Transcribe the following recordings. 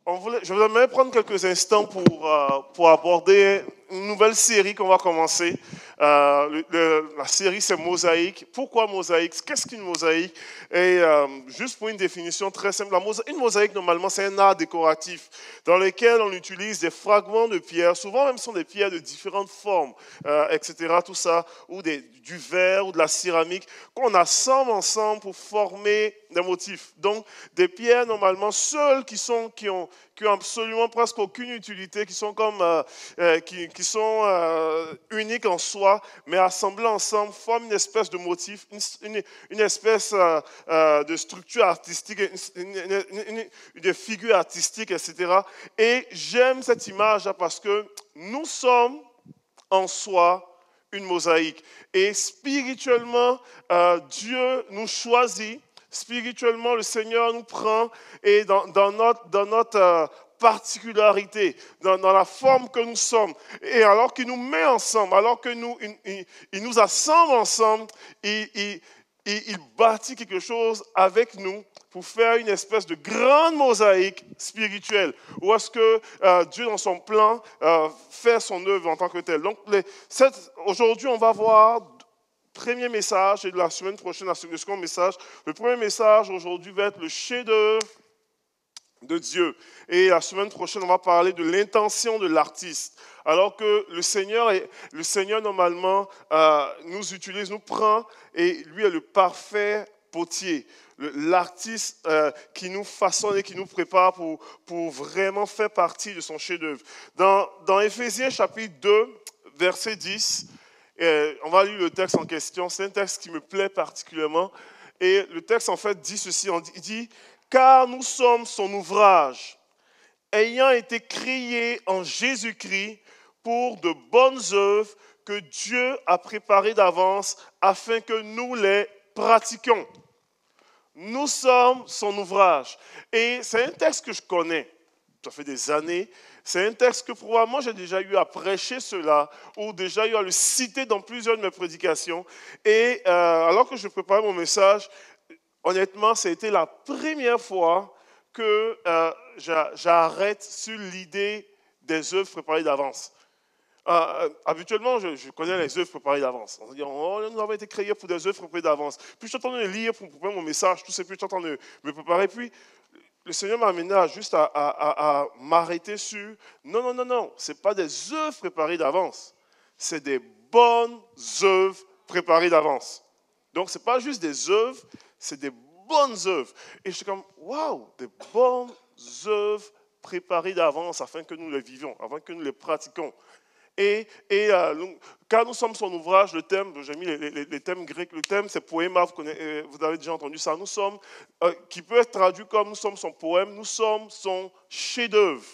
Je voudrais prendre quelques instants pour aborder une nouvelle série qu'on va commencer. La série, c'est Mosaïque. Pourquoi Mosaïque? Qu'est-ce qu'une mosaïque? Et juste pour une définition très simple, une mosaïque, normalement, c'est un art décoratif dans lequel on utilise des fragments de pierre. Souvent, même, ce sont des pierres de différentes formes, etc. Tout ça, ou du verre ou de la céramique, qu'on assemble ensemble pour former des motifs. Donc, des pierres, normalement, seules qui ont absolument presque aucune utilité, qui sont uniques en soi, mais assemblées ensemble forment une espèce de motif, une espèce de structure artistique, de figure artistique, etc. Et j'aime cette image parce que nous sommes en soi une mosaïque. Et spirituellement, Dieu nous choisit. Spirituellement, le Seigneur nous prend et dans notre particularité, dans la forme que nous sommes. Et alors qu'il nous met ensemble, alors qu'il nous assemble ensemble, il bâtit quelque chose avec nous pour faire une espèce de grande mosaïque spirituelle. Où est-ce que Dieu, dans son plan, fait son œuvre en tant que tel. Donc, aujourd'hui, on va voir premier message, et la semaine prochaine, le second message. Le premier message aujourd'hui va être le chef-d'œuvre de Dieu. Et la semaine prochaine, on va parler de l'intention de l'artiste. Alors que le Seigneur normalement, nous utilise, nous prend, et lui est le parfait potier. L'artiste qui nous façonne et qui nous prépare pour vraiment faire partie de son chef-d'œuvre. Dans Éphésiens chapitre 2, verset 10, on va lire le texte en question. C'est un texte qui me plaît particulièrement. Et le texte, en fait, dit ceci. Il dit « Car nous sommes son ouvrage, ayant été créés en Jésus-Christ pour de bonnes œuvres que Dieu a préparées d'avance afin que nous les pratiquions. » Nous sommes son ouvrage. Et c'est un texte que je connais. Ça fait des années. C'est un texte que probablement j'ai déjà eu à prêcher cela ou déjà eu à le citer dans plusieurs de mes prédications. Et alors que je préparais mon message, honnêtement, ça a été la première fois que j'arrête sur l'idée des œuvres préparées d'avance. Habituellement, je connais les œuvres préparées d'avance. On dit, nous avons été créés pour des œuvres préparées d'avance. Puis je suis en train de lire pour préparer mon message, tout ça, puis je suis en train de me préparer. Puis le Seigneur m'a amené à m'arrêter sur, non, ce n'est pas des œuvres préparées d'avance, c'est des bonnes œuvres préparées d'avance. Donc, ce n'est pas juste des œuvres, c'est des bonnes œuvres. Et je suis comme, waouh, des bonnes œuvres préparées d'avance afin que nous les vivions, afin que nous les pratiquions. Car nous sommes son ouvrage, le thème, j'ai mis les thèmes grecs, le thème c'est poéma, vous avez déjà entendu ça, nous sommes, qui peut être traduit comme nous sommes son poème, nous sommes son chef-d'œuvre.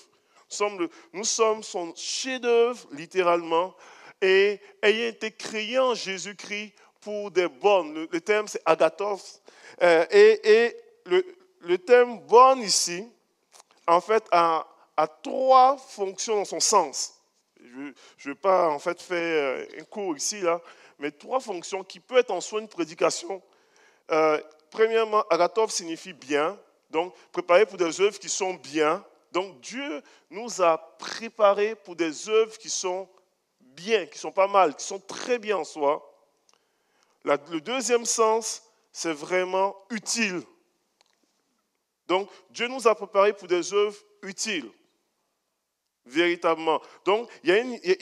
Nous sommes son chef-d'œuvre, littéralement, et ayant été créés en Jésus-Christ pour des bonnes. Le thème c'est agathos. Le thème bonne ici, en fait, a trois fonctions dans son sens. Je ne vais pas en fait faire un cours ici, là, mais trois fonctions qui peuvent être en soi une prédication. Premièrement, agathos signifie bien, donc préparer pour des œuvres qui sont bien. Donc Dieu nous a préparés pour des œuvres qui sont bien, qui sont pas mal, qui sont très bien en soi. Le deuxième sens, c'est vraiment utile. Donc Dieu nous a préparés pour des œuvres utiles. Véritablement. Donc, il y a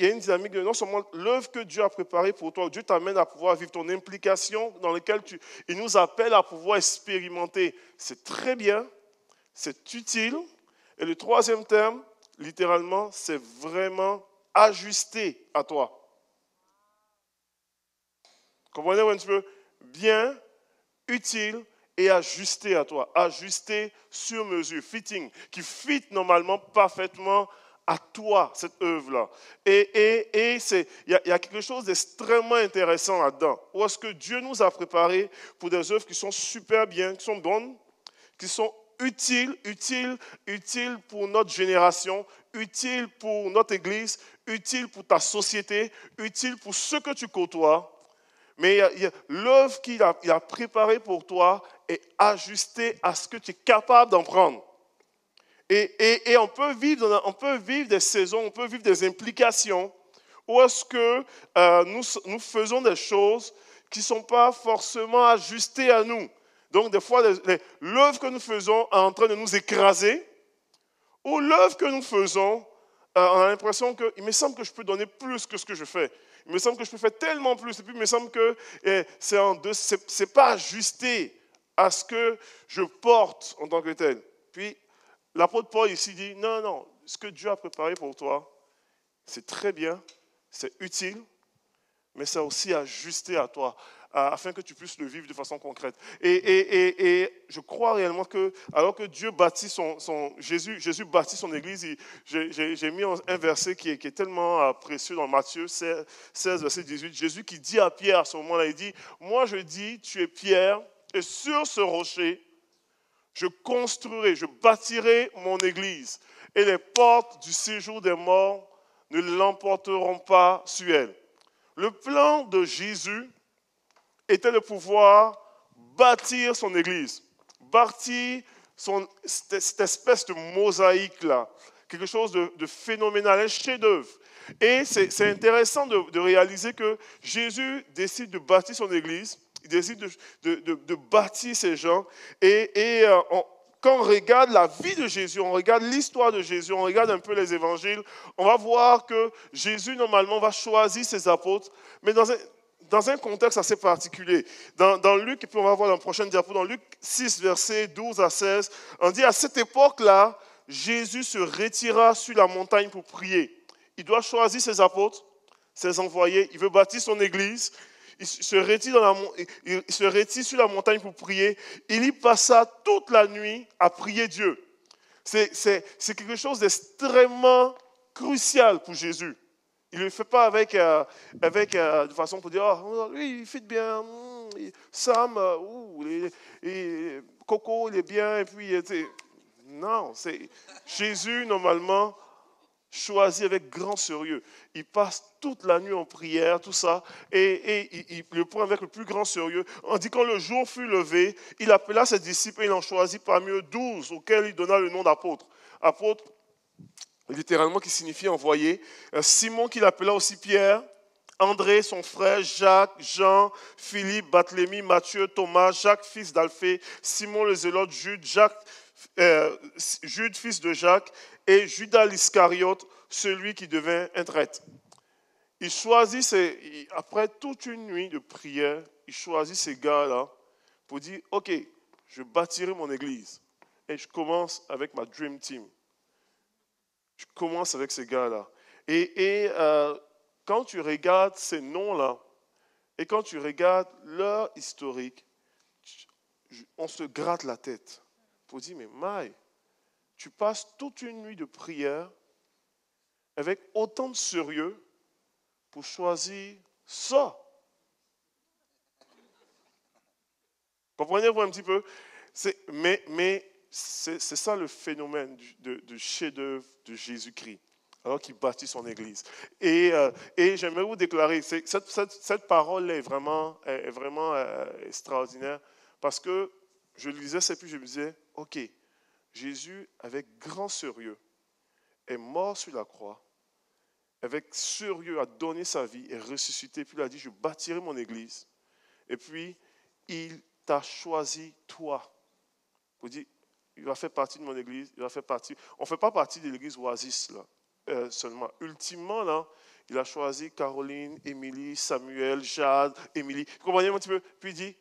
une dynamique de non seulement l'œuvre que Dieu a préparée pour toi, Dieu t'amène à pouvoir vivre ton implication dans laquelle il nous appelle à pouvoir expérimenter. C'est très bien, c'est utile. Et le troisième terme, littéralement, c'est vraiment ajusté à toi. Comprenez un petit peu? Bien, utile et ajusté à toi. Ajusté sur mesure, fitting, qui fit normalement parfaitement à toi, cette œuvre-là. Et il y a quelque chose d'extrêmement intéressant là-dedans. Où est-ce que Dieu nous a préparés pour des œuvres qui sont super bien, qui sont bonnes, qui sont utiles pour notre génération, utiles pour notre église, utiles pour ta société, utiles pour ceux que tu côtoies. Mais l'œuvre qu'il a préparée pour toi est ajustée à ce que tu es capable d'en prendre. Et on peut vivre des saisons, on peut vivre des implications où est-ce que nous faisons des choses qui ne sont pas forcément ajustées à nous. Donc, des fois, l'œuvre que nous faisons est en train de nous écraser, ou l'œuvre que nous faisons, on a l'impression qu'il me semble que je peux donner plus que ce que je fais. Il me semble que je peux faire tellement plus. Et puis, il me semble que c'est pas ajusté à ce que je porte en tant que tel. Puis, l'apôtre Paul ici dit, non, non, ce que Dieu a préparé pour toi, c'est très bien, c'est utile, mais c'est aussi ajusté à toi, afin que tu puisses le vivre de façon concrète. Et je crois réellement que, alors que Dieu bâtit Jésus bâtit son église, j'ai mis un verset qui est tellement précieux dans Matthieu 16, verset 18. Jésus qui dit à Pierre à ce moment-là, il dit, moi je dis, tu es Pierre, et sur ce rocher, je construirai, je bâtirai mon église, et les portes du séjour des morts ne l'emporteront pas sur elle. Le plan de Jésus était de pouvoir bâtir son église, bâtir cette espèce de mosaïque-là, quelque chose de phénoménal, un chef-d'œuvre. Et c'est intéressant de réaliser que Jésus décide de bâtir son église, il décide de bâtir ces gens, quand on regarde la vie de Jésus, on regarde l'histoire de Jésus, on regarde un peu les évangiles, on va voir que Jésus, normalement, va choisir ses apôtres, mais dans un contexte assez particulier. Dans Luc, et puis on va voir dans la prochaine diapo, dans Luc 6, versets 12 à 16, on dit à cette époque-là, Jésus se retira sur la montagne pour prier. Il doit choisir ses apôtres, ses envoyés, il veut bâtir son église. Il se retire sur la montagne pour prier. Il y passa toute la nuit à prier Dieu. C'est quelque chose d'extrêmement crucial pour Jésus. Il ne le fait pas de façon pour dire, oh, lui, il fait bien, Sam, Coco, il est bien, et puis, non, c'est Jésus, normalement, choisi avec grand sérieux. Il passe toute la nuit en prière, tout ça, et il le prend avec le plus grand sérieux. On dit quand le jour fut levé, il appela ses disciples et il en choisit parmi eux 12, auxquels il donna le nom d'apôtres. Apôtre, littéralement, qui signifie envoyé. Simon, qu'il appela aussi Pierre, André, son frère, Jacques, Jean, Philippe, Barthélemy, Matthieu, Thomas, Jacques, fils d'Alphée, Simon le Zélote, Jude, fils de Jacques, et Judas l'Iscariote, celui qui devint un traître. Il choisit, après toute une nuit de prière, il choisit ces gars-là pour dire, ok, je bâtirai mon église. Et je commence avec ma Dream Team. Je commence avec ces gars-là. Et quand tu regardes ces noms-là, et quand tu regardes leur historique, on se gratte la tête pour dire, mais Maï, tu passes toute une nuit de prière avec autant de sérieux pour choisir ça. Comprenez-vous un petit peu? Mais c'est ça le phénomène du chef-d'œuvre de Jésus-Christ, alors qu'il bâtit son église. Et j'aimerais vous déclarer, cette parole est vraiment extraordinaire, parce que je lisais ça et puis je me disais, ok, Jésus, avec grand sérieux, est mort sur la croix, avec sérieux a donné sa vie et ressuscité, puis il a dit, je bâtirai mon église. Et puis, il t'a choisi, toi, pour dire, il va faire partie de mon église, il va faire partie. On ne fait pas partie de l'église Oasis, là, seulement. Ultimement, là, il a choisi Caroline, Émilie, Samuel, Jade, Émilie. Vous comprenez un petit peu? Puis il dit,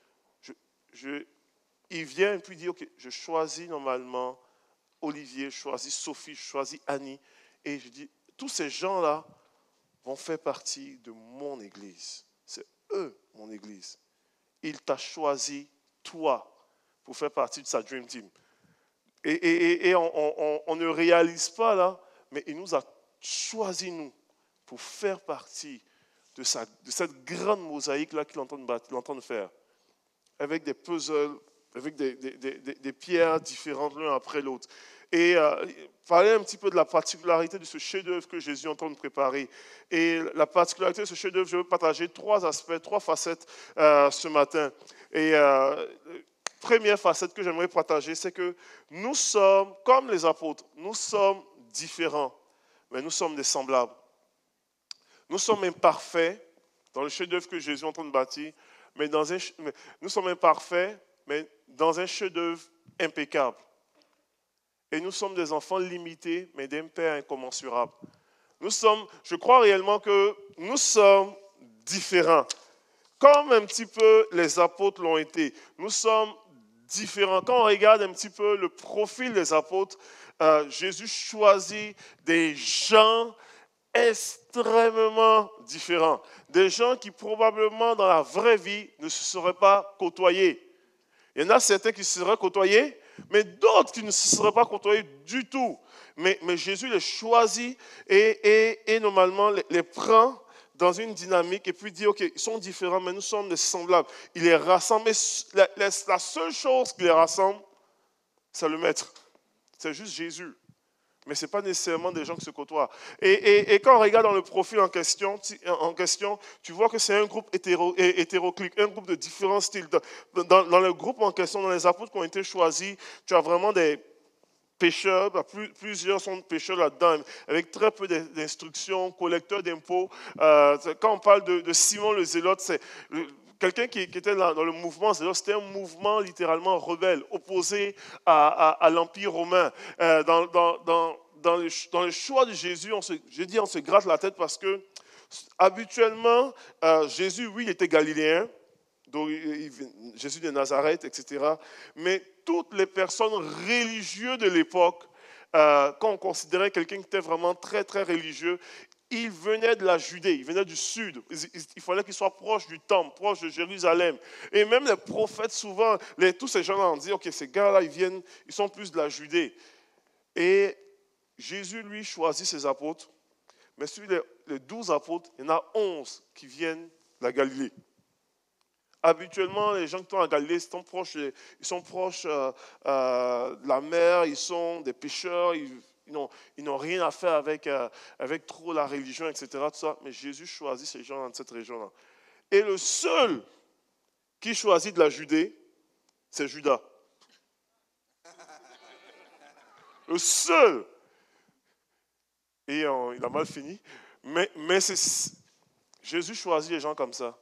il vient et puis il dit, ok, je choisis normalement Olivier, je choisis Sophie, je choisis Annie. Et je dis, tous ces gens-là vont faire partie de mon église. C'est eux, mon église. Il t'a choisi, toi, pour faire partie de sa Dream Team. Et on ne réalise pas là, mais il nous a choisi, nous, pour faire partie de cette grande mosaïque-là qu'il est en train de faire. Avec des puzzles, avec des pierres différentes l'un après l'autre. Et parler un petit peu de la particularité de ce chef-d'œuvre que Jésus est en train de préparer. Et la particularité de ce chef-d'œuvre, je veux partager 3 aspects, 3 facettes ce matin. Et première facette que j'aimerais partager, c'est que nous sommes, comme les apôtres, nous sommes différents, mais nous sommes des semblables. Nous sommes imparfaits dans le chef-d'œuvre que Jésus est en train de bâtir, mais nous sommes imparfaits, mais dans un chef-d'œuvre impeccable. Et nous sommes des enfants limités, mais d'un Père incommensurable. Je crois réellement que nous sommes différents. Comme un petit peu les apôtres l'ont été. Nous sommes différents. Quand on regarde un petit peu le profil des apôtres, Jésus choisit des gens extrêmement différents. Des gens qui probablement dans la vraie vie ne se seraient pas côtoyés. Il y en a certains qui se seraient côtoyés, mais d'autres qui ne se seraient pas côtoyés du tout. Mais Jésus les choisit et normalement les prend dans une dynamique et puis dit, ok, ils sont différents, mais nous sommes des semblables. Il les rassemble. Mais la seule chose qui les rassemble, c'est le Maître. C'est juste Jésus. Mais ce n'est pas nécessairement des gens qui se côtoient. Et quand on regarde dans le profil en question, tu vois que c'est un groupe hétéroclite, un groupe de différents styles. Dans le groupe en question, dans les apôtres qui ont été choisis, tu as vraiment des pêcheurs, plusieurs sont pêcheurs là-dedans, avec très peu d'instructions, collecteurs d'impôts. Quand on parle de Simon le Zélote, c'est quelqu'un qui était dans le mouvement Zélote, c'était un mouvement littéralement rebelle, opposé à l'Empire romain. Dans le choix de Jésus, on se gratte la tête parce que habituellement, Jésus, oui, il était galiléen, donc Jésus de Nazareth, etc. Mais toutes les personnes religieuses de l'époque, quand on considérait quelqu'un qui était vraiment très, très religieux, il venait de la Judée, il venait du sud. Il fallait qu'il soit proche du temple, proche de Jérusalem. Et même les prophètes, souvent, tous ces gens-là ont dit, ok, ces gars-là, ils sont plus de la Judée. Et Jésus, lui, choisit ses apôtres. Mais sur les 12 apôtres, il y en a 11 qui viennent de la Galilée. Habituellement, les gens qui sont en Galilée ils sont proches de la mer, ils sont des pêcheurs, ils n'ont rien à faire avec trop la religion, etc. Tout ça. Mais Jésus choisit ces gens dans cette région-là. Et le seul qui choisit de la Judée, c'est Judas. Le seul. Et il a mal fini. Mais Jésus choisit les gens comme ça.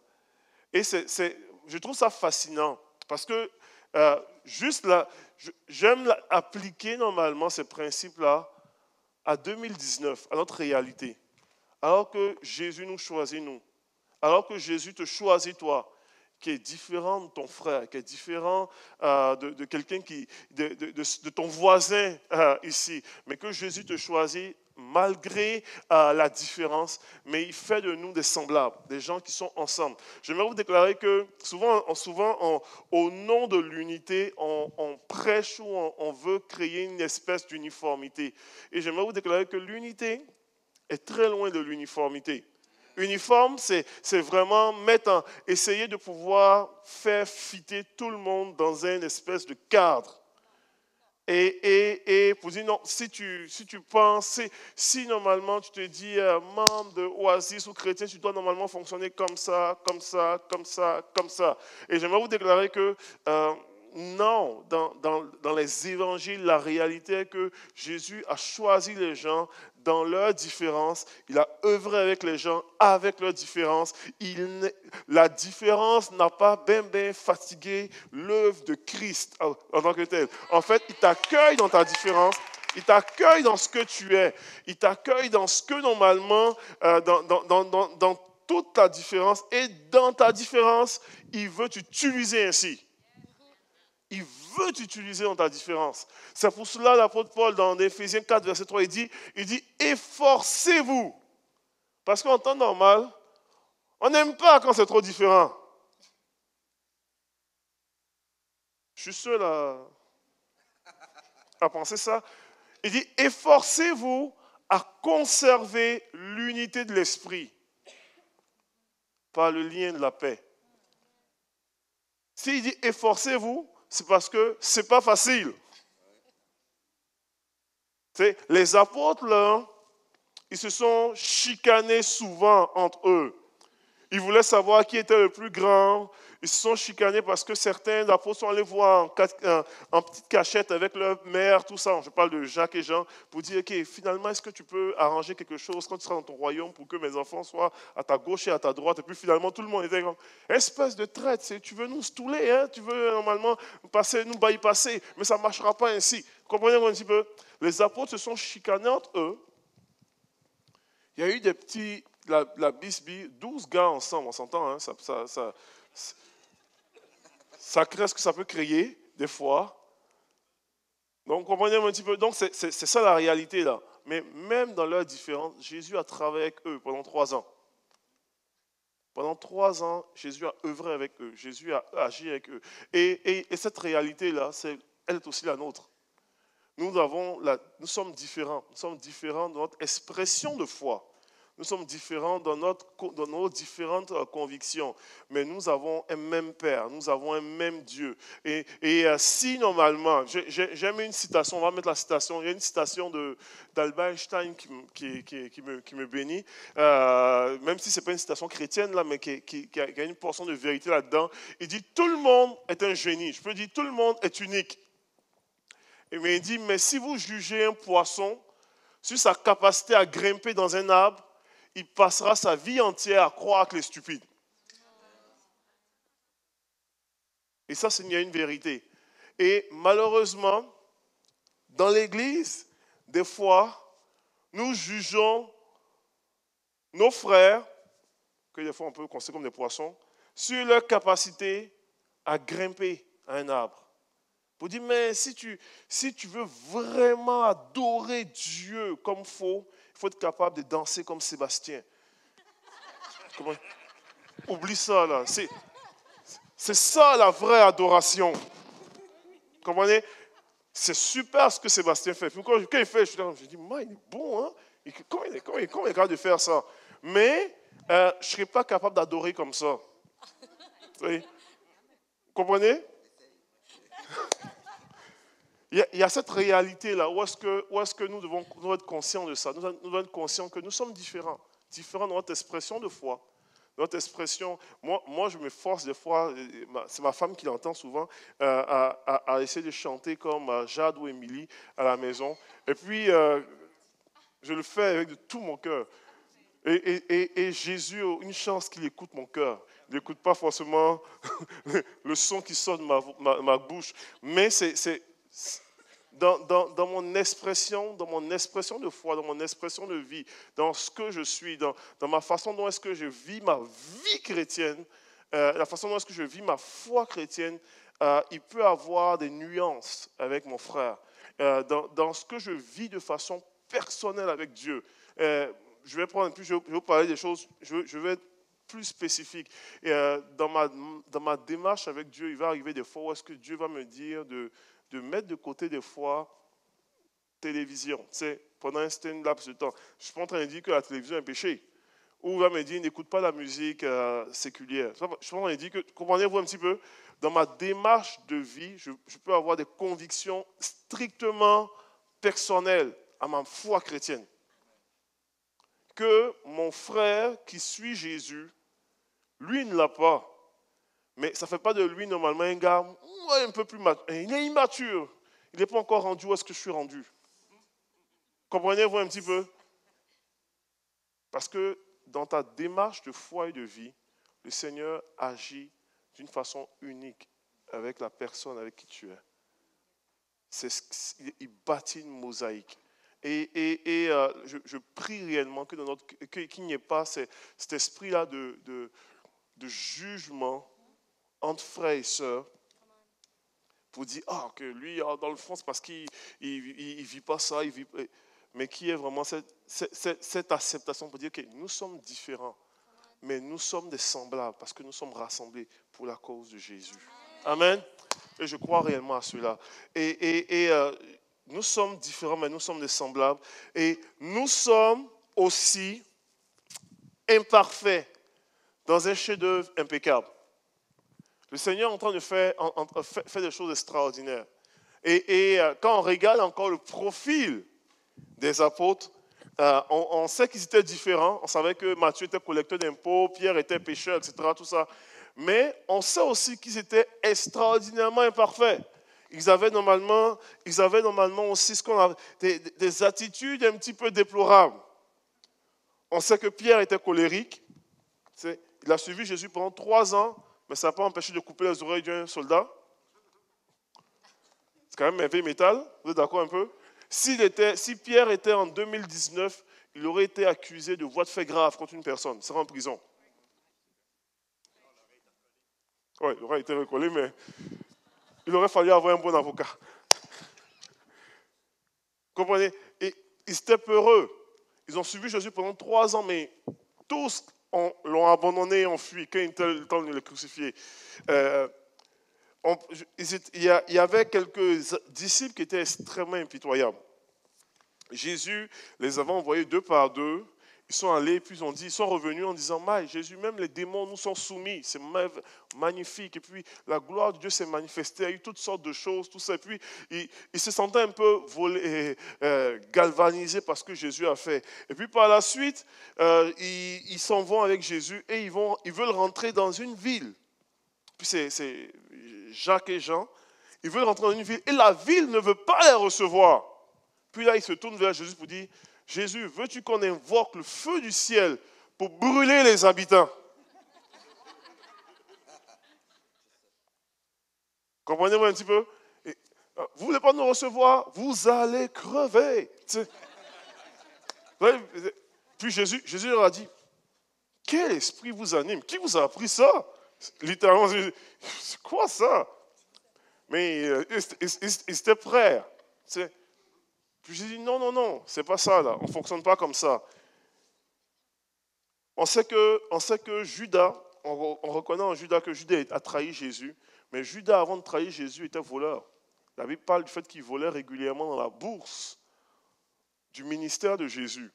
Et je trouve ça fascinant parce que juste là, j'aime appliquer normalement ces principes-là à 2019, à notre réalité. Alors que Jésus nous choisit, nous. Alors que Jésus te choisit, toi, qui est différent de ton frère, qui est différent de quelqu'un de ton voisin ici, mais que Jésus te choisit malgré la différence, mais il fait de nous des semblables, des gens qui sont ensemble. J'aimerais vous déclarer que souvent au nom de l'unité, on prêche ou on veut créer une espèce d'uniformité. Et j'aimerais vous déclarer que l'unité est très loin de l'uniformité. Uniforme, c'est vraiment essayer de pouvoir faire fitter tout le monde dans une espèce de cadre. Et pour dire non, si tu penses, si normalement tu te dis membre de Oasis ou chrétien, tu dois normalement fonctionner comme ça, comme ça, comme ça, comme ça. Et j'aimerais vous déclarer que non, dans les évangiles, la réalité est que Jésus a choisi les gens dans leurs différences. Il a œuvré avec les gens avec leurs différences. La différence n'a pas bien fatigué l'œuvre de Christ en tant que tel. En fait, il t'accueille dans ta différence. Il t'accueille dans ce que tu es. Il t'accueille dans ce que normalement, dans toute ta différence. Et dans ta différence, il veut t'utiliser ainsi. Il veut t'utiliser dans ta différence. C'est pour cela l'apôtre Paul, dans Éphésiens 4, verset 3, il dit efforcez-vous. Parce qu'en temps normal, on n'aime pas quand c'est trop différent. Je suis seul à penser ça. Il dit efforcez-vous à conserver l'unité de l'esprit par le lien de la paix. S'il dit efforcez-vous, c'est parce que ce n'est pas facile. Les apôtres, là, ils se sont chicanés souvent entre eux. Ils voulaient savoir qui était le plus grand. Ils se sont chicanés parce que certains apôtres sont allés voir en petite cachette avec leur mère, tout ça. Je parle de Jacques et Jean, pour dire, OK, finalement, est-ce que tu peux arranger quelque chose quand tu seras dans ton royaume pour que mes enfants soient à ta gauche et à ta droite? Et puis finalement, tout le monde était comme, espèce de traite, tu veux nous stouler, hein? Tu veux normalement nous bypasser, mais ça ne marchera pas ainsi. Comprenez-vous un petit peu? Les apôtres se sont chicanés entre eux. Il y a eu des petits, la bisbille, 12 gars ensemble, on s'entend, hein? Ça crée ce que ça peut créer, des fois. Donc, comprenez un petit peu. Donc, c'est ça la réalité, là. Mais même dans leurs différences, Jésus a travaillé avec eux pendant 3 ans. Pendant 3 ans, Jésus a œuvré avec eux. Jésus a agi avec eux. Et cette réalité-là, elle est aussi la nôtre. Nous sommes différents. Nous sommes différents dans notre expression de foi. Nous sommes différents dans nos différentes convictions, mais nous avons un même Père, nous avons un même Dieu. Et si normalement, j'aime une citation, on va mettre la citation, il y a une citation d'Albert Einstein qui me bénit, même si ce n'est pas une citation chrétienne, là, mais qui a une portion de vérité là-dedans. Il dit, tout le monde est un génie. Je peux dire, tout le monde est unique. Mais il dit, mais si vous jugez un poisson sur sa capacité à grimper dans un arbre, il passera sa vie entière à croire qu'il est stupide. Et ça, c'est une vérité. Et malheureusement, dans l'Église, des fois, nous jugeons nos frères, que des fois on peut considérer comme des poissons, sur leur capacité à grimper à un arbre. Pour dire, mais si tu veux vraiment adorer Dieu comme il faut être capable de danser comme Sébastien. Oublie ça, là. C'est ça la vraie adoration. Comprenez? C'est super ce que Sébastien fait. Puis quand il fait, je dis, il est bon, hein? Comment il est capable de faire ça? Mais je ne serais pas capable d'adorer comme ça. Vous comprenez? Il y a cette réalité-là, où est-ce que nous devons être conscients de ça? Nous devons être conscients que nous sommes différents dans notre expression de foi. Notre expression, moi je me force des fois, c'est ma femme qui l'entend souvent, à essayer de chanter comme Jade ou Émilie à la maison. Et puis, je le fais avec de tout mon cœur. Et Jésus, une chance qu'il écoute mon cœur. Il n'écoute pas forcément le son qui sort de ma bouche. Mais c'est dans mon expression de foi, dans mon expression de vie, dans ce que je suis, dans ma façon dont est-ce que je vis ma vie chrétienne, la façon dont est-ce que je vis ma foi chrétienne, il peut avoir des nuances avec mon frère. Dans ce que je vis de façon personnelle avec Dieu. Je vais vous parler des choses, je vais être plus spécifique. Et, dans ma démarche avec Dieu, il va arriver des fois où est-ce que Dieu va me dire de mettre de côté des fois télévision, tu sais, pendant un certain laps de temps. Je ne suis pas en train de dire que la télévision est un péché. Ou il va me dire, n'écoute pas la musique séculière. Je suis en train de dire que, comprenez-vous un petit peu, dans ma démarche de vie, je peux avoir des convictions strictement personnelles à ma foi chrétienne. Que mon frère qui suit Jésus, lui ne l'a pas. Mais ça ne fait pas de lui normalement un gars un peu plus mature. Il est immature. Il n'est pas encore rendu où est-ce que je suis rendu. Comprenez-vous un petit peu? Parce que dans ta démarche de foi et de vie, le Seigneur agit d'une façon unique avec la personne avec qui tu es. Il bâtit une mosaïque. Et je prie réellement qu'il n'y ait pas cet esprit-là de jugement entre frères et sœurs pour dire que lui, dans le fond, c'est parce qu'il ne vit pas ça, mais qui est vraiment cette acceptation pour dire que nous sommes différents, mais nous sommes des semblables parce que nous sommes rassemblés pour la cause de Jésus. Amen. Et je crois réellement à cela. Et nous sommes différents, mais nous sommes des semblables. Et nous sommes aussi imparfaits dans un chef-d'œuvre impeccable. Le Seigneur est en train de faire des choses extraordinaires. Et quand on regarde encore le profil des apôtres, on sait qu'ils étaient différents. On savait que Matthieu était collecteur d'impôts, Pierre était pêcheur, etc. Tout ça. Mais on sait aussi qu'ils étaient extraordinairement imparfaits. Ils avaient normalement aussi ce qu'on a, des attitudes un petit peu déplorables. On sait que Pierre était colérique. Il a suivi Jésus pendant 3 ans, mais ça n'a pas empêché de couper les oreilles d'un soldat. C'est quand même un vieil métal, vous êtes d'accord un peu? Si Pierre était en 2019, il aurait été accusé de voies de fait grave contre une personne, il serait en prison. Oui, il aurait été recollé, mais il aurait fallu avoir un bon avocat. Comprenez? Et ils étaient peureux. Ils ont suivi Jésus pendant 3 ans, mais tous l'ont abandonné et ont fui quand il était le temps de le crucifier. Il y avait quelques disciples qui étaient extrêmement impitoyables. Jésus les avait envoyés 2 par 2. Ils sont allés, puis ils sont revenus en disant, Jésus, même les démons nous sont soumis, c'est magnifique. Et puis la gloire de Dieu s'est manifestée, il y a eu toutes sortes de choses, tout ça. Et puis ils se sentaient un peu galvanisés par ce que Jésus a fait. Et puis par la suite, ils s'en vont avec Jésus et ils veulent rentrer dans une ville. Puis c'est Jacques et Jean, ils veulent rentrer dans une ville et la ville ne veut pas les recevoir. Puis là, ils se tournent vers Jésus pour dire, Jésus, veux-tu qu'on invoque le feu du ciel pour brûler les habitants? Comprenez-vous un petit peu? Vous ne voulez pas nous recevoir? Vous allez crever. Puis Jésus leur a dit, quel esprit vous anime? Qui vous a appris ça? Littéralement, c'est quoi ça? Mais ils étaient prêts. Puis j'ai dit, non, c'est pas ça là, on ne fonctionne pas comme ça. On sait que Judas, on reconnaît en Judas que Judas a trahi Jésus, mais Judas, avant de trahir Jésus, était voleur. La Bible parle du fait qu'il volait régulièrement dans la bourse du ministère de Jésus,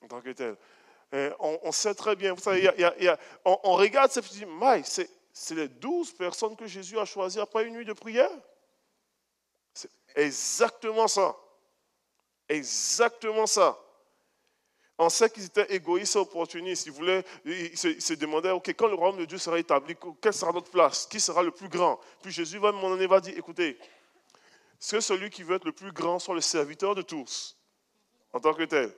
en tant que tel. On sait très bien, vous savez, on regarde ça et on dit, c'est les 12 personnes que Jésus a choisies après une nuit de prière. C'est exactement ça. Exactement ça. On sait qu'ils étaient égoïstes et opportunistes. Ils se demandaient, ok, quand le royaume de Dieu sera établi, quelle sera notre place? Qui sera le plus grand? Puis Jésus va dire, écoutez, c'est celui qui veut être le plus grand soit le serviteur de tous, en tant que tel.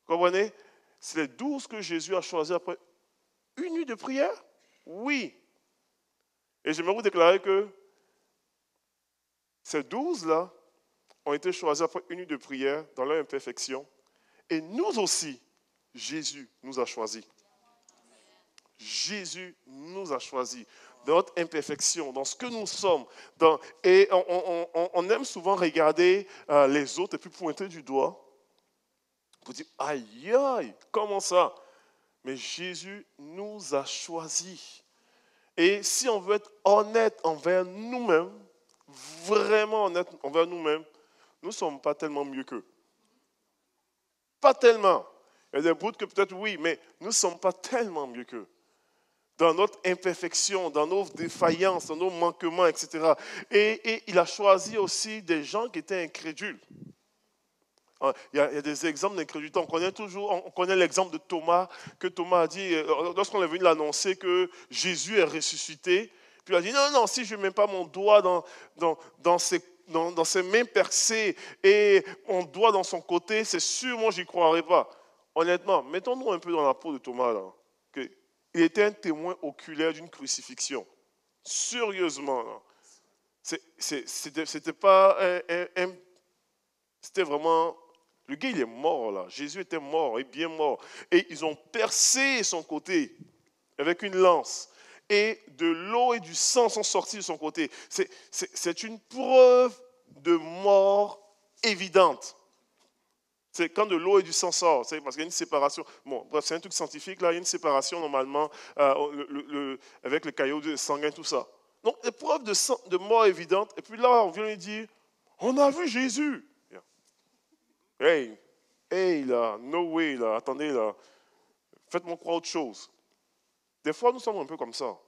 Vous comprenez? C'est les 12 que Jésus a choisis après une nuit de prière? Oui. Et j'aimerais vous déclarer que ces 12-là ont été choisis après une nuit de prière dans leur imperfection. Et nous aussi, Jésus nous a choisis. Jésus nous a choisis dans notre imperfection, dans ce que nous sommes. Et on aime souvent regarder les autres et puis pointer du doigt pour dire, aïe, aïe, comment ça? Mais Jésus nous a choisis. Et si on veut être honnête envers nous-mêmes, vraiment honnête envers nous-mêmes, nous ne sommes pas tellement mieux qu'eux. Pas tellement. Il y a des bouts que peut-être oui, mais nous ne sommes pas tellement mieux qu'eux. Dans notre imperfection, dans nos défaillances, dans nos manquements, etc. Et il a choisi aussi des gens qui étaient incrédules. Il y a des exemples d'incrédulité. On connaît l'exemple de Thomas, que Thomas a dit, lorsqu'on est venu l'annoncer que Jésus est ressuscité, puis il a dit, non, si je ne mets pas mon doigt dans ses mains percées et mon doigt dans son côté, c'est sûr, moi, je n'y croirais pas. Honnêtement, mettons-nous un peu dans la peau de Thomas, là. Il était un témoin oculaire d'une crucifixion. Sérieusement, là. C'était pas c'était vraiment... Le gars, il est mort, là. Jésus était mort, et bien mort. Et ils ont percé son côté avec une lance. Et de l'eau et du sang sont sortis de son côté. C'est une preuve de mort évidente. C'est quand de l'eau et du sang sortent, parce qu'il y a une séparation. Bon, bref, c'est un truc scientifique, là, il y a une séparation normalement avec le caillot sanguin, tout ça. Donc, épreuve de mort évidente. Et puis là, on vient lui dire, on a vu Jésus. Hey, là, no way, là, attendez, là, faites-moi croire autre chose. Des fois, nous sommes un peu comme ça.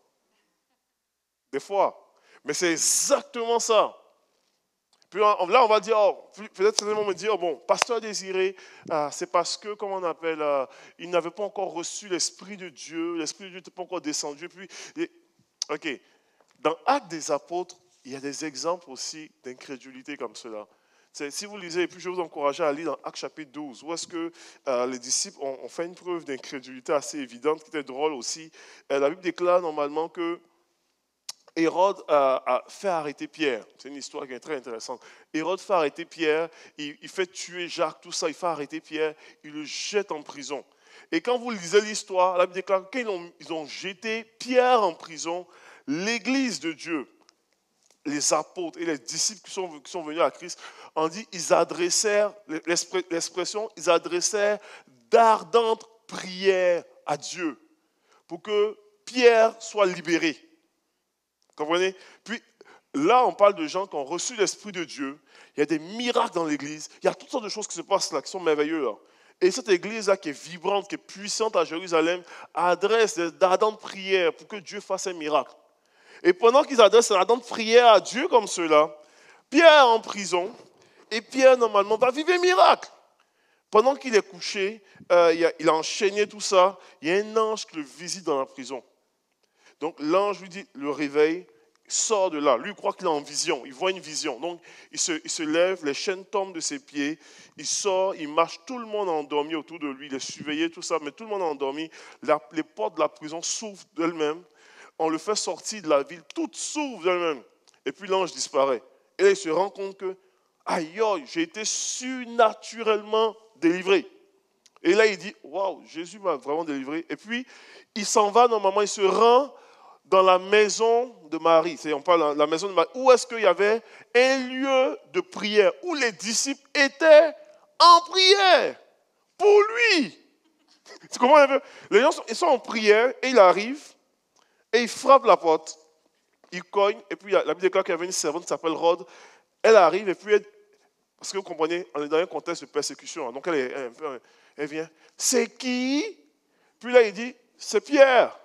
Des fois. Mais c'est exactement ça. Puis là, on va dire, peut-être certainement me dire, bon, pasteur Désiré, c'est parce que, comment on appelle, il n'avait pas encore reçu l'Esprit de Dieu n'était pas encore descendu. Puis, OK. Dans Actes des apôtres, il y a des exemples aussi d'incrédulité comme cela. Si vous lisez, et puis je vais vous encourager à lire dans Actes chapitre 12, où est-ce que les disciples ont fait une preuve d'incrédulité assez évidente, qui était drôle aussi. La Bible déclare normalement que Hérode a fait arrêter Pierre. C'est une histoire qui est très intéressante. Hérode fait arrêter Pierre, il fait tuer Jacques, tout ça, il fait arrêter Pierre, il le jette en prison. Et quand vous lisez l'histoire, la Bible déclare qu'ils ont jeté Pierre en prison, l'Église de Dieu, les apôtres et les disciples qui sont venus à Christ, ont dit, ils adressèrent, l'expression, ils adressèrent d'ardentes prières à Dieu pour que Pierre soit libéré. Comprenez? Puis là, on parle de gens qui ont reçu l'Esprit de Dieu. Il y a des miracles dans l'Église. Il y a toutes sortes de choses qui se passent là, qui sont merveilleuses. Là. Et cette Église-là, qui est vibrante, qui est puissante à Jérusalem, adresse d'ardentes prières pour que Dieu fasse un miracle. Et pendant qu'ils adressent d'ardentes prières à Dieu comme cela, Pierre est en prison. Et Pierre, normalement, va vivre un miracle. Pendant qu'il est couché, il a enchaîné tout ça. Il y a un ange qui le visite dans la prison. Donc l'ange lui dit, le réveille, sort de là. Lui, il croit qu'il est en vision, il voit une vision. Donc il se lève, les chaînes tombent de ses pieds, il sort, il marche, tout le monde est endormi autour de lui, il est surveillé, tout ça, mais tout le monde est endormi. Les portes de la prison s'ouvrent d'elles-mêmes, on le fait sortir de la ville, toutes s'ouvrent d'elles-mêmes. Et puis l'ange disparaît. Et là, il se rend compte que, aïe, j'ai été surnaturellement délivré. Et là, il dit, waouh, Jésus m'a vraiment délivré. Et puis, il s'en va, normalement, il se rend dans la maison de Marie. On parle de la maison de Marie. Où est-ce qu'il y avait un lieu de prière, où les disciples étaient en prière pour lui. Tu comprends un peu? Les gens ils sont en prière et il arrive et il frappe la porte. Il cogne et puis la Bible déclare qu'il y avait une servante qui s'appelle Rhoda. Elle arrive et puis parce que vous comprenez, on est dans un contexte de persécution. Donc elle vient. C'est qui? Puis là il dit, c'est Pierre.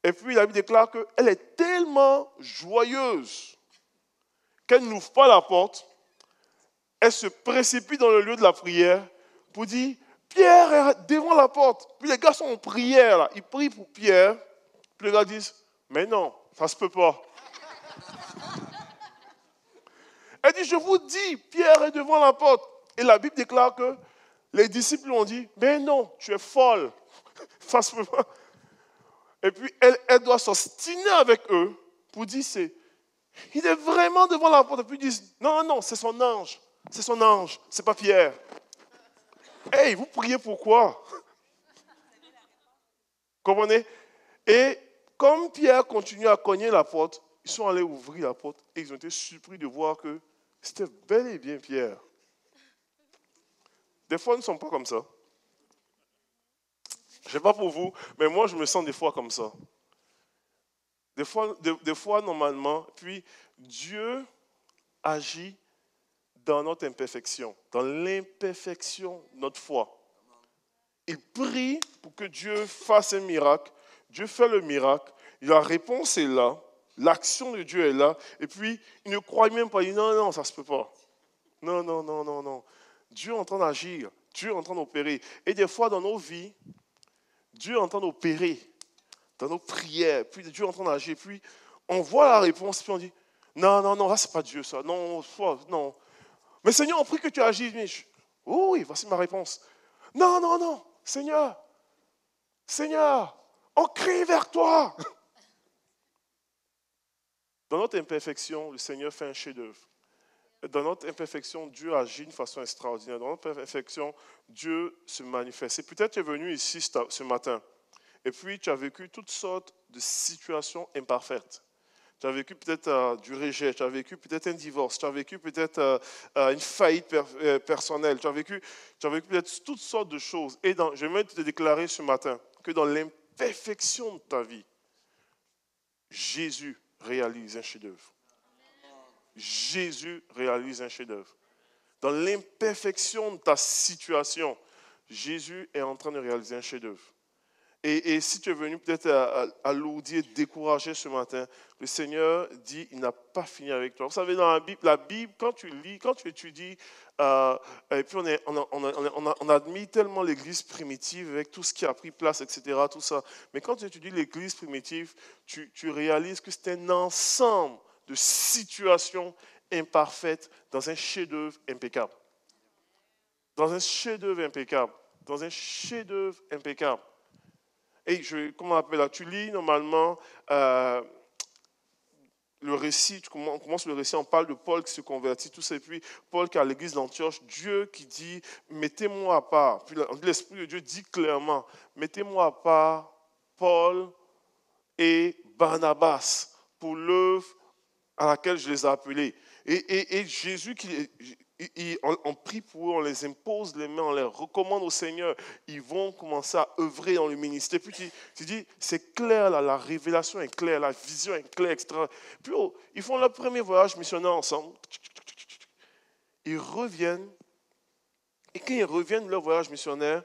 Et puis la Bible déclare qu'elle est tellement joyeuse qu'elle n'ouvre pas la porte. Elle se précipite dans le lieu de la prière pour dire, Pierre est devant la porte. Puis les gars sont en prière, là. Ils prient pour Pierre. Puis les gars disent, mais non, ça ne se peut pas. Elle dit, je vous dis, Pierre est devant la porte. Et la Bible déclare que les disciples lui ont dit, mais non, tu es folle. Ça ne se peut pas. Et puis elle doit s'ostiner avec eux pour dire, il est vraiment devant la porte. Et puis ils disent, non, c'est son ange. C'est son ange, ce n'est pas Pierre. Hey, vous priez pourquoi? Comprenez? Et comme Pierre continue à cogner la porte, ils sont allés ouvrir la porte et ils ont été surpris de voir que c'était bel et bien Pierre. Des fois, nous ne sommes pas comme ça. Je ne sais pas pour vous, mais moi, je me sens des fois comme ça. Des fois, normalement, puis Dieu agit dans notre imperfection, dans l'imperfection de notre foi. Il prie pour que Dieu fasse un miracle. Dieu fait le miracle. La réponse est là. L'action de Dieu est là. Et puis, il ne croit même pas. Il dit non, ça ne se peut pas. Non. Dieu est en train d'agir. Dieu est en train d'opérer. Et des fois, dans nos vies, Dieu est en train d'opérer. Dans nos prières. Puis Dieu est en train d'agir. Puis, on voit la réponse. Puis on dit non, ça, c'est pas Dieu, ça. Non. Mais Seigneur, on prie que tu agisses. Oui, voici ma réponse. Non. Seigneur, on crie vers toi. Dans notre imperfection, le Seigneur fait un chef-d'œuvre. Dans notre imperfection, Dieu agit d'une façon extraordinaire. Dans notre imperfection, Dieu se manifeste. Et peut-être tu es venu ici ce matin, et puis tu as vécu toutes sortes de situations imparfaites. Tu as vécu peut-être du rejet, tu as vécu peut-être un divorce, tu as vécu peut-être une faillite personnelle, tu as vécu peut-être toutes sortes de choses. Et je vais te déclarer ce matin que dans l'imperfection de ta vie, Jésus réalise un chef-d'œuvre. Jésus réalise un chef-d'œuvre. Dans l'imperfection de ta situation, Jésus est en train de réaliser un chef-d'œuvre. Et si tu es venu peut-être alourdi et découragé ce matin, le Seigneur dit, il n'a pas fini avec toi. Vous savez, dans la Bible, quand tu lis, quand tu étudies, et puis on admire tellement l'Église primitive avec tout ce qui a pris place, etc., tout ça. Mais quand tu étudies l'Église primitive, tu réalises que c'est un ensemble de situations imparfaites dans un chef-d'œuvre impeccable. Dans un chef-d'œuvre impeccable. Dans un chef-d'œuvre impeccable. Et comment on appelle là? Tu lis normalement le récit, on commence le récit, on parle de Paul qui se convertit, tout ça, et puis Paul qui est à l'église d'Antioche, Dieu qui dit, mettez-moi à part. Puis l'Esprit de Dieu dit clairement, mettez-moi à part Paul et Barnabas pour l'œuvre à laquelle je les ai appelés. Et Jésus, on prie pour eux, on les impose les mains, on les recommande au Seigneur. Ils vont commencer à œuvrer dans le ministère. Puis tu dis, c'est clair, là, la révélation est claire, la vision est claire, etc. Puis ils font leur premier voyage missionnaire ensemble. Ils reviennent. Et quand ils reviennent de leur voyage missionnaire,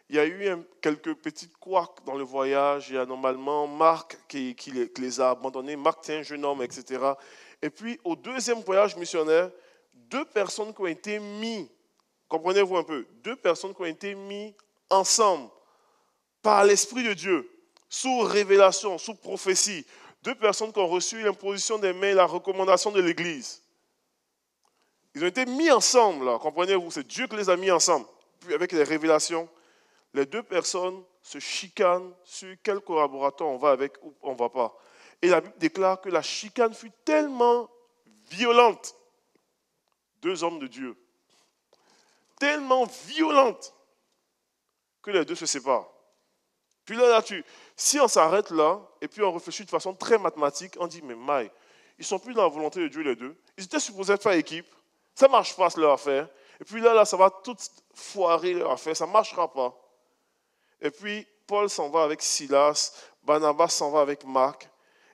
il y a eu quelques petites couacs dans le voyage. Il y a normalement Marc qui les a abandonnés. Marc, c'est un jeune homme, etc. Et puis, au deuxième voyage missionnaire, 2 personnes qui ont été mises, comprenez-vous un peu, 2 personnes qui ont été mises ensemble par l'Esprit de Dieu, sous révélation, sous prophétie. 2 personnes qui ont reçu l'imposition des mains et la recommandation de l'Église. Ils ont été mis ensemble, là, comprenez-vous, c'est Dieu qui les a mis ensemble. Puis avec les révélations, les 2 personnes se chicanent sur quel collaborateur on va avec ou on ne va pas. Et la Bible déclare que la chicane fut tellement violente. 2 hommes de Dieu. Tellement violente que les 2 se séparent. Puis là, si on s'arrête là, et puis on réfléchit de façon très mathématique, on dit, mais Maï, ils ne sont plus dans la volonté de Dieu les 2. Ils étaient supposés faire équipe. Ça ne marche pas, leur affaire. Et puis là, ça va tout foirer leur affaire. Ça ne marchera pas. Et puis, Paul s'en va avec Silas, Barnabas s'en va avec Marc.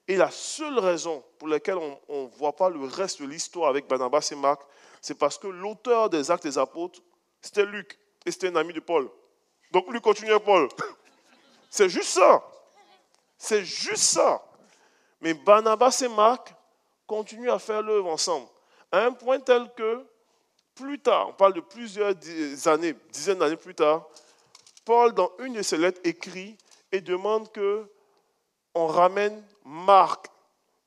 Et la seule raison pour laquelle on ne voit pas le reste de l'histoire avec Barnabas et Marc, c'est parce que l'auteur des Actes des Apôtres, c'était Luc, et c'était un ami de Paul. Donc, Luc continuait Paul. C'est juste ça. C'est juste ça. Mais Barnabas et Marc continuent à faire l'œuvre ensemble. À un point tel que, plus tard, on parle de plusieurs années, dizaines d'années plus tard, Paul, dans une de ses lettres, écrit et demande qu'on ramène Marc,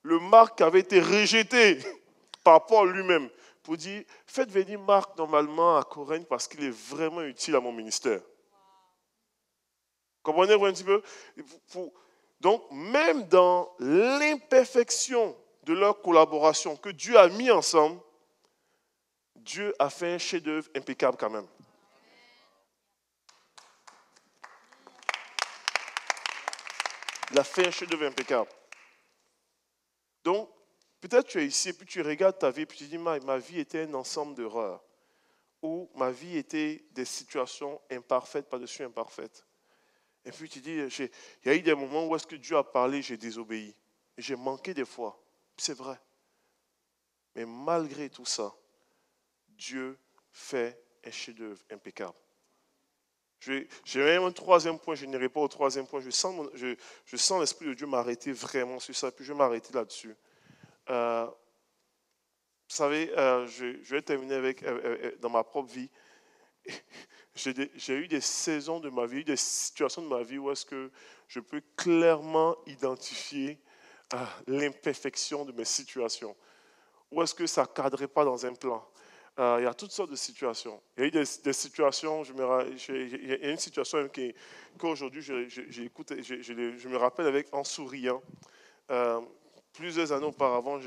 le Marc qui avait été rejeté par Paul lui-même, pour dire, faites venir Marc normalement à Corinthe parce qu'il est vraiment utile à mon ministère. Comprenez-vous un petit peu? Donc, même dans l'imperfection de leur collaboration que Dieu a mis ensemble, Dieu a fait un chef-d'œuvre impeccable quand même. Il a fait un chef-d'œuvre impeccable. Donc, peut-être tu es ici et puis tu regardes ta vie et puis tu dis, ma vie était un ensemble d'erreurs. Ou ma vie était des situations imparfaites par-dessus imparfaites. Et puis tu dis, il y a eu des moments où est-ce que Dieu a parlé, j'ai désobéi. J'ai manqué des fois. C'est vrai. Mais malgré tout ça, Dieu fait un chef-d'œuvre impeccable. J'ai même un 3e point, je n'irai pas au 3e point. Je sens l'Esprit de Dieu m'arrêter vraiment sur ça, puis je vais m'arrêter là-dessus. Vous savez, je vais terminer avec, dans ma propre vie. J'ai eu des saisons de ma vie, des situations de ma vie où est-ce que je peux clairement identifier l'imperfection de mes situations. Où est-ce que ça ne cadrait pas dans un plan. Il y a toutes sortes de situations. Il y a eu des situations, il y a une situation qu'aujourd'hui j'écoute, je me rappelle en souriant. Plusieurs années auparavant,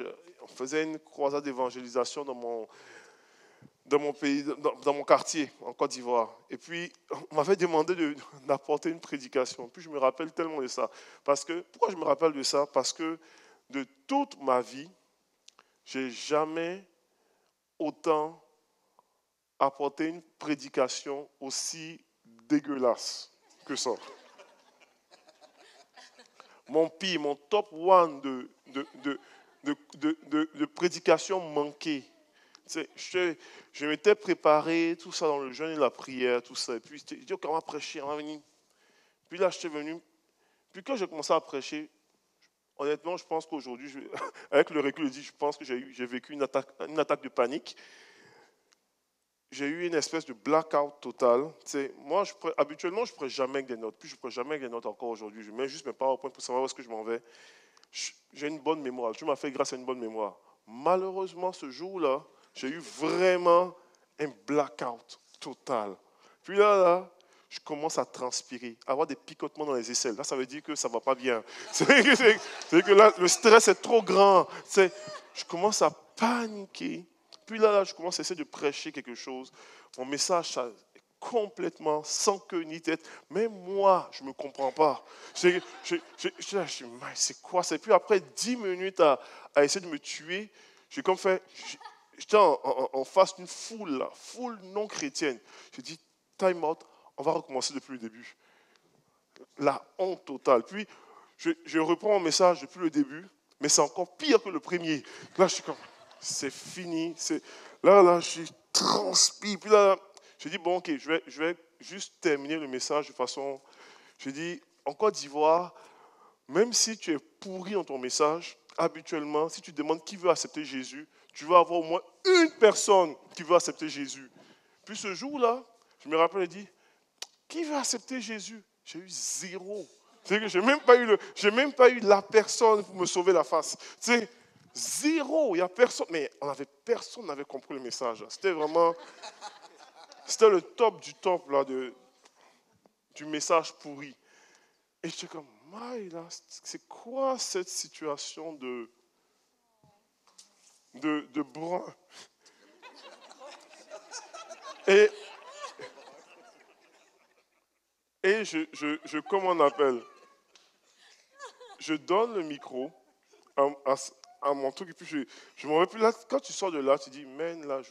on faisait une croisade d'évangélisation dans mon pays, dans mon quartier, en Côte d'Ivoire. Et puis, on m'avait demandé d'apporter une prédication. Puis, je me rappelle tellement de ça. Pourquoi je me rappelle de ça? Parce que de toute ma vie, j'ai jamais autant apporté une prédication aussi dégueulasse que ça. Mon pire, mon top one de prédication manquée. Je m'étais préparé, tout ça dans le jeûne et la prière, tout ça. Et puis, je dis, OK, on va prêcher, on va venir. Puis là, je suis venu Puis quand j'ai commencé à prêcher, honnêtement, je pense qu'aujourd'hui, avec le recul, je pense que j'ai vécu une attaque de panique. J'ai eu une espèce de blackout total. Moi, habituellement, je ne prêche jamais avec des notes. Puis je ne prêche jamais avec des notes encore aujourd'hui. Je mets juste mes PowerPoint pour savoir où est-ce que je m'en vais. J'ai une bonne mémoire. Dieu m'a fait grâce à une bonne mémoire. Malheureusement, ce jour-là, j'ai eu vraiment un blackout total. Puis là, je commence à transpirer, à avoir des picotements dans les aisselles. Là, ça veut dire que ça ne va pas bien. C'est que là, le stress est trop grand. Je commence à paniquer. Puis là, je commence à essayer de prêcher quelque chose. Mon message, ça, complètement sans queue ni tête. Même moi, je ne me comprends pas. C'est quoi? C'est puis après 10 minutes à essayer de me tuer, j'ai comme fait, j'étais en face d'une foule, là, foule non chrétienne. J'ai dit, time out, on va recommencer depuis le début. La honte totale. Puis, je reprends mon message depuis le début, mais c'est encore pire que le premier. Là, je suis comme, c'est fini. Là, je transpire. Puis là, j'ai dit, bon, ok, je vais juste terminer le message de façon... J'ai dit, en Côte d'Ivoire, même si tu es pourri dans ton message, habituellement, si tu demandes qui veut accepter Jésus, tu vas avoir au moins une personne qui veut accepter Jésus. Puis ce jour-là, je me rappelle et dit, qui veut accepter Jésus? J'ai eu zéro. C'est que je n'ai même pas eu la personne pour me sauver la face. C'est zéro, il n'y a personne. Mais personne n'avait compris le message. C'était le top du top là, du message pourri. Et j'étais comme, là, c'est quoi cette situation de brun? Et comment on appelle? Je donne le micro à mon truc et puis je m'en vais. Puis là, quand tu sors de là, tu dis, man, là,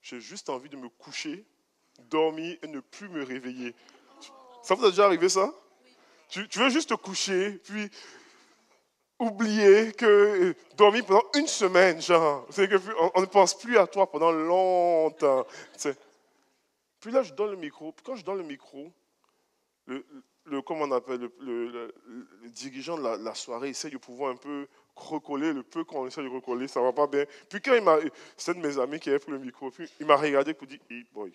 j'ai juste envie de me coucher, dormir et ne plus me réveiller. Ça vous est déjà arrivé ça? Tu veux juste te coucher, puis oublier que dormir pendant une semaine, genre, c'est que on ne pense plus à toi pendant longtemps. Puis là, je donne le micro. Puis quand je donne le micro, comment on appelle, le dirigeant de la soirée essaie de pouvoir un peu recoller, le peu qu'on essaie de recoller, ça ne va pas bien. Puis quand c'est un de mes amis qui avait pris le micro, puis il m'a regardé pour dire, hey boy,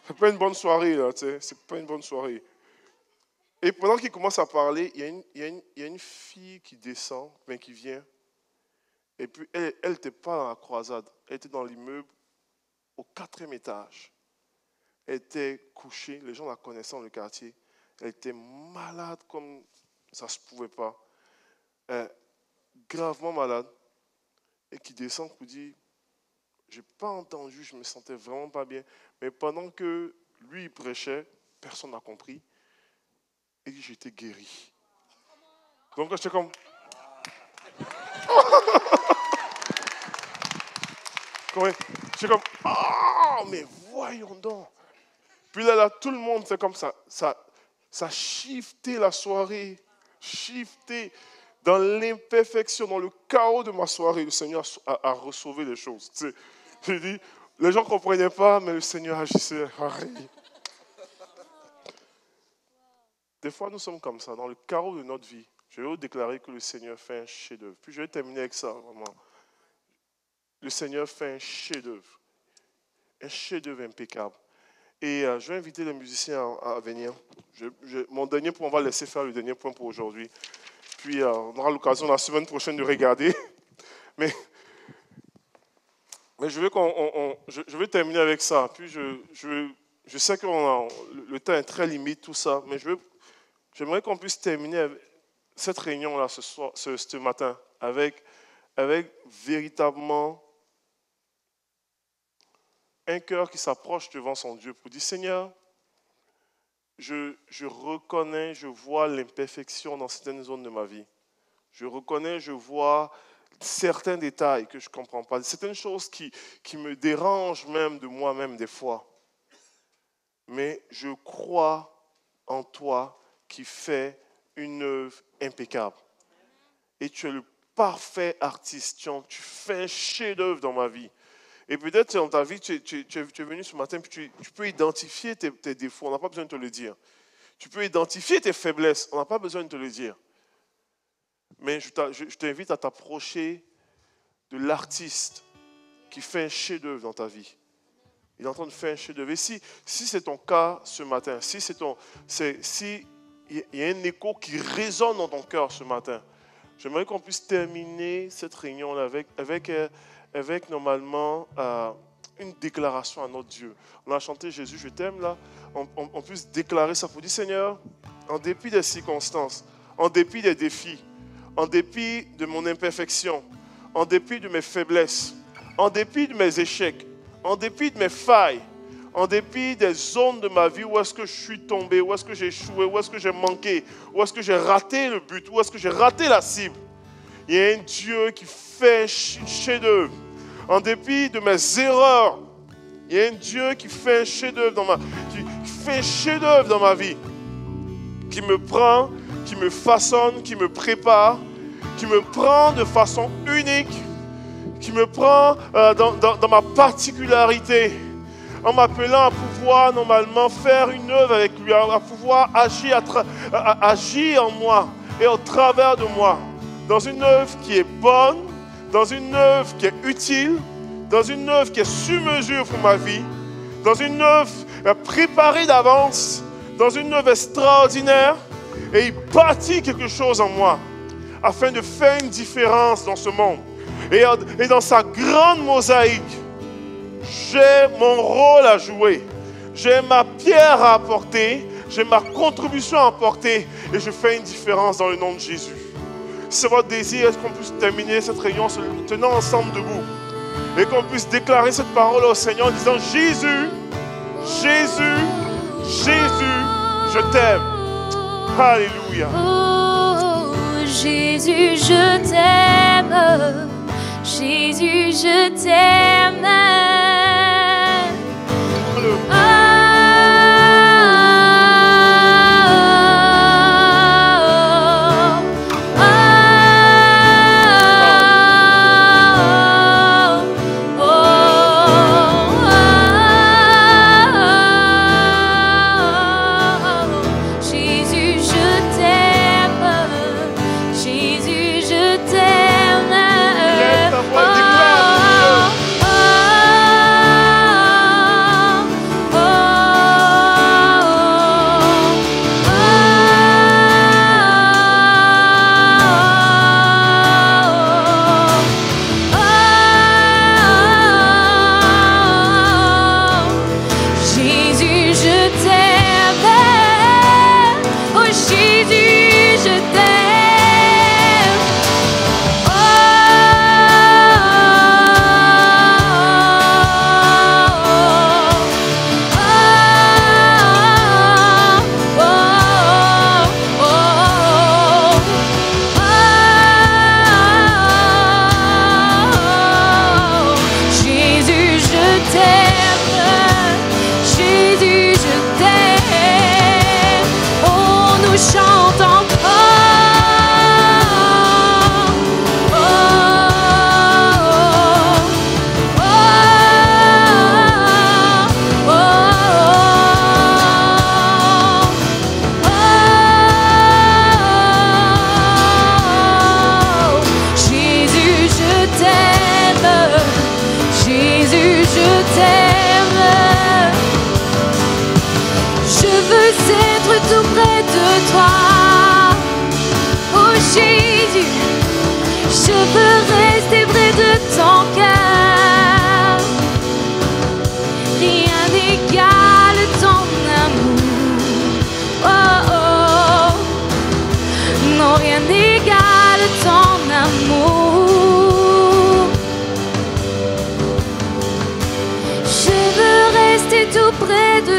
c'est pas une bonne soirée, là, tu sais, c'est pas une bonne soirée. Et pendant qu'il commence à parler, il y a une fille qui descend, mais qui vient. Et puis, elle n'était pas dans la croisade. Elle était dans l'immeuble au 4e étage. Elle était couchée. Les gens la connaissaient dans le quartier. Elle était malade comme ça ne se pouvait pas. Gravement malade. Et qui descend pour dire, je n'ai pas entendu, je me sentais vraiment pas bien. Mais pendant que lui, il prêchait, personne n'a compris. Et j'étais guéri. Donc j'étais comme... J'étais comme... Oh, mais voyons donc. Puis là, tout le monde, c'est comme ça. Ça shifté la soirée. Shifté dans l'imperfection, dans le chaos de ma soirée. Le Seigneur a ressauvé les choses. J'ai dit, les gens ne comprenaient pas, mais le Seigneur agissait pareil. Des fois, nous sommes comme ça, dans le chaos de notre vie. Je vais vous déclarer que le Seigneur fait un chef-d'œuvre. Puis je vais terminer avec ça, vraiment. Le Seigneur fait un chef-d'œuvre. Un chef-d'œuvre impeccable. Et je vais inviter les musiciens à venir. Mon dernier point, on va laisser faire le dernier point pour aujourd'hui. Puis on aura l'occasion la semaine prochaine de regarder. Mais je vais terminer avec ça. Puis je sais que le temps est très limite, tout ça. Mais j'aimerais qu'on puisse terminer cette réunion-là ce matin avec véritablement un cœur qui s'approche devant son Dieu pour dire, Seigneur, je reconnais, je vois l'imperfection dans certaines zones de ma vie. Je reconnais, je vois certains détails que je ne comprends pas, certaines choses qui me dérangent même de moi-même des fois. Mais je crois en toi qui fais une œuvre impeccable. Et tu es le parfait artiste, tu fais un chef-d'œuvre dans ma vie. Et peut-être dans ta vie, tu es venu ce matin, puis tu peux identifier tes défauts, on n'a pas besoin de te le dire. Tu peux identifier tes faiblesses. On n'a pas besoin de te le dire. Mais je t'invite à t'approcher de l'artiste qui fait un chef-d'œuvre dans ta vie. Il est en train de faire un chef-d'œuvre. Et si c'est ton cas ce matin, si il y a un écho qui résonne dans ton cœur ce matin, j'aimerais qu'on puisse terminer cette réunion-là avec normalement une déclaration à notre Dieu. On a chanté Jésus, je t'aime là. On puisse déclarer ça pour dire Seigneur, en dépit des circonstances, en dépit des défis, en dépit de mon imperfection, en dépit de mes faiblesses, en dépit de mes échecs, en dépit de mes failles, en dépit des zones de ma vie où est-ce que je suis tombé, où est-ce que j'ai échoué, où est-ce que j'ai manqué, où est-ce que j'ai raté le but, où est-ce que j'ai raté la cible. Il y a un Dieu qui fait un chef-d'œuvre. En dépit de mes erreurs, il y a un Dieu qui fait un chef-d'œuvre dans ma vie, qui me prend, qui me façonne, qui me prépare, qui me prend de façon unique, qui me prend dans ma particularité, en m'appelant à pouvoir normalement faire une œuvre avec lui, à pouvoir agir en moi et au travers de moi, dans une œuvre qui est bonne, dans une œuvre qui est utile, dans une œuvre qui est sur mesure pour ma vie, dans une œuvre préparée d'avance, dans une œuvre extraordinaire, et il bâtit quelque chose en moi, afin de faire une différence dans ce monde. Et dans sa grande mosaïque, j'ai mon rôle à jouer, j'ai ma pierre à apporter, j'ai ma contribution à apporter, et je fais une différence dans le nom de Jésus. C'est votre désir, est-ce qu'on puisse terminer cette réunion en se tenant ensemble debout et qu'on puisse déclarer cette parole au Seigneur en disant Jésus, Jésus, Jésus, je t'aime. Alléluia. Oh, Jésus, je t'aime. Jésus, je t'aime.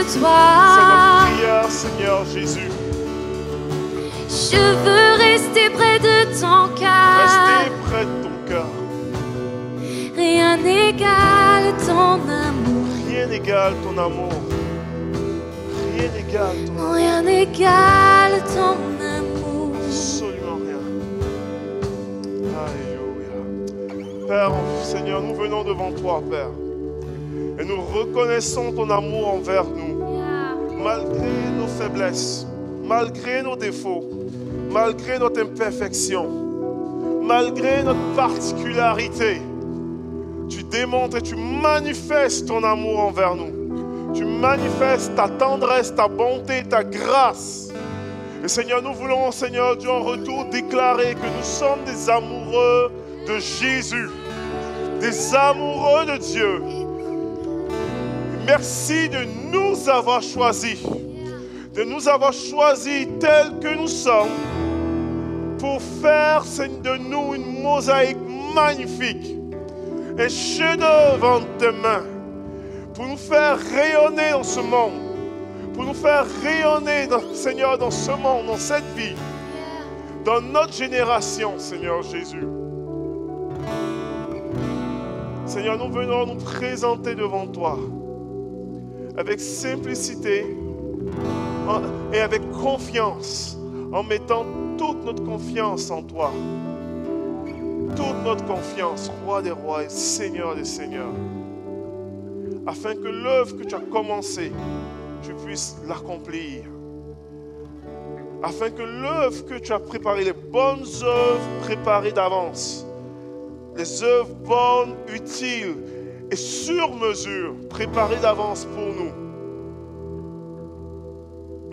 C'est notre prière, Seigneur Jésus. Je veux rester près de ton cœur. Rester près de ton cœur. Rien n'égale ton amour. Rien n'égale ton amour. Rien n'égale ton amour. Rien n'égale ton amour. Absolument rien. Alléluia. Père, Seigneur, nous venons devant toi, Père. Et nous reconnaissons ton amour envers nous. Malgré nos faiblesses, malgré nos défauts, malgré notre imperfection, malgré notre particularité, tu démontres et tu manifestes ton amour envers nous. Tu manifestes ta tendresse, ta bonté, ta grâce. Et Seigneur, nous voulons, Seigneur Dieu, en retour déclarer que nous sommes des amoureux de Jésus, des amoureux de Dieu. Merci de nous avoir choisis, tels que nous sommes, pour faire de nous une mosaïque magnifique, un chef-d'œuvre entre tes mains, pour nous faire rayonner dans ce monde, pour nous faire rayonner, Seigneur, dans ce monde, dans cette vie, dans notre génération, Seigneur Jésus. Seigneur, nous venons nous présenter devant toi avec simplicité et avec confiance, en mettant toute notre confiance en toi. Toute notre confiance, Roi des rois et Seigneur des seigneurs. Afin que l'œuvre que tu as commencée, tu puisses l'accomplir. Afin que l'œuvre que tu as préparée, les bonnes œuvres préparées d'avance, les œuvres bonnes, utiles et sur mesure, préparées d'avance pour nous,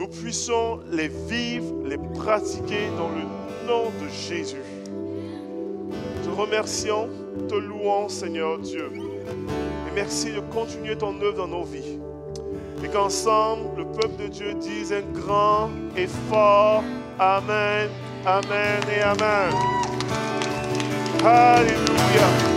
nous puissions les vivre, les pratiquer dans le nom de Jésus. Te remercions, te louons, Seigneur Dieu. Et merci de continuer ton œuvre dans nos vies. Et qu'ensemble, le peuple de Dieu dise un grand et fort Amen, Amen et Amen. Alléluia.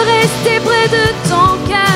Rester près de ton cœur.